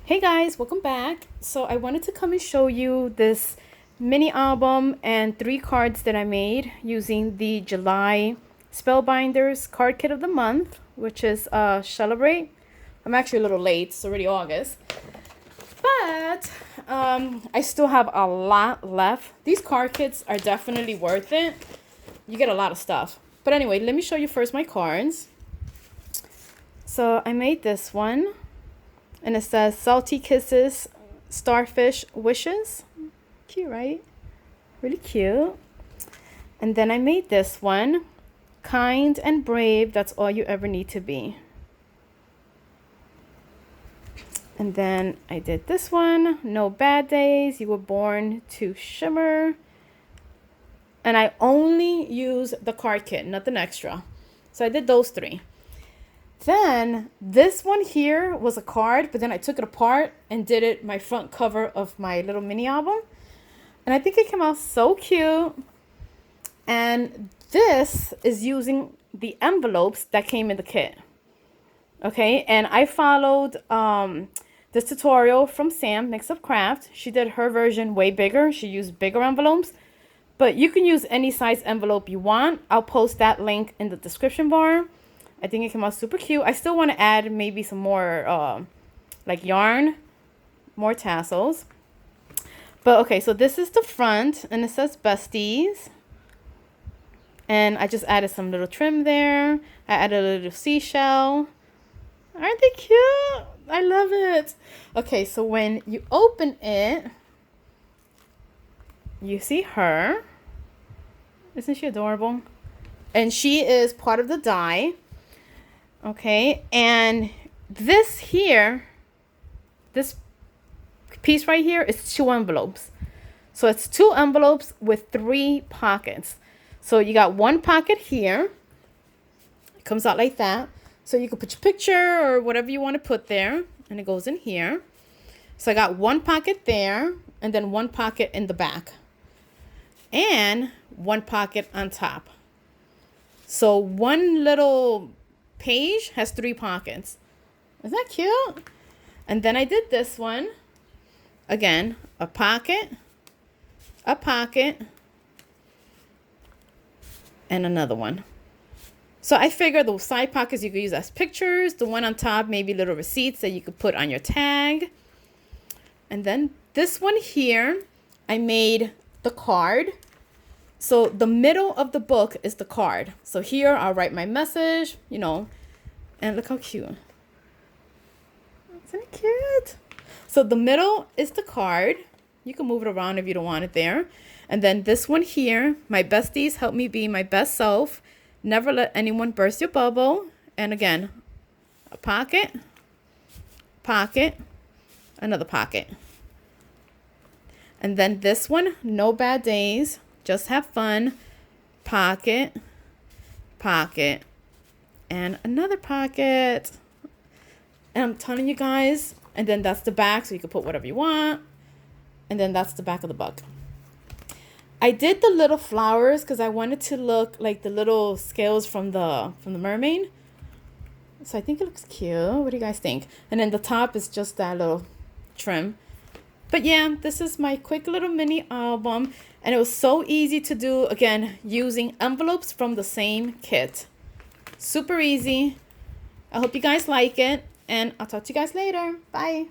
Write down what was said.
Hey guys, welcome back. So I wanted to come and show you this mini album and 3 cards that I made using the July Spellbinders card kit of the month, which is Celebrate. I'm actually a little late, it's already August. But I still have a lot left. These card kits are definitely worth it. You get a lot of stuff. But anyway, let me show you first my cards. So I made this one. And it says Salty Kisses, Starfish Wishes. Cute, right? Really cute. And then I made this one. Kind and brave, that's all you ever need to be. And then I did this one. No bad days, you were born to shimmer. And I only use the card kit, nothing extra. So I did those 3. Then this one here was a card, but then I took it apart and did it my front cover of my little mini album. And I think it came out so cute. And this is using the envelopes that came in the kit. Okay, and I followed this tutorial from Sam, Mix Up Craft. She did her version way bigger. She used bigger envelopes. But you can use any size envelope you want. I'll post that link in the description bar. I think it came out super cute. I still want to add maybe some more like yarn, more tassels. But okay, so this is the front and it says Besties. And I just added some little trim there. I added a little seashell. Aren't they cute? I love it. Okay, so when you open it, you see her. Isn't she adorable? And she is part of the die. Okay, and this here, this piece right here is 2 envelopes. So it's 2 envelopes with 3 pockets. So you got 1 pocket here. It comes out like that. So you can put your picture or whatever you want to put there. And it goes in here. So I got 1 pocket there and then 1 pocket in the back. And 1 pocket on top. So one little page has 3 pockets. Is that cute? And then I did this one. Again, a pocket, and another one. So I figured those side pockets you could use as pictures. The one on top, maybe little receipts that you could put on your tag. And then this one here, I made the card. So the middle of the book is the card. So here I'll write my message, you know, and look how cute. Isn't it cute? So the middle is the card. You can move it around if you don't want it there. And then this one here, my besties help me be my best self. Never let anyone burst your bubble. And again, a pocket, another pocket. And then this one, no bad days. Just have fun. Pocket, and another pocket. And I'm telling you guys, and then that's the back, so you can put whatever you want. And then that's the back of the book. I did the little flowers because I wanted to look like the little scales from the mermaid. So I think it looks cute. What do you guys think? And then the top is just that little trim. But yeah, this is my quick little mini album. And it was so easy to do, again, using envelopes from the same kit. Super easy. I hope you guys like it. And I'll talk to you guys later. Bye.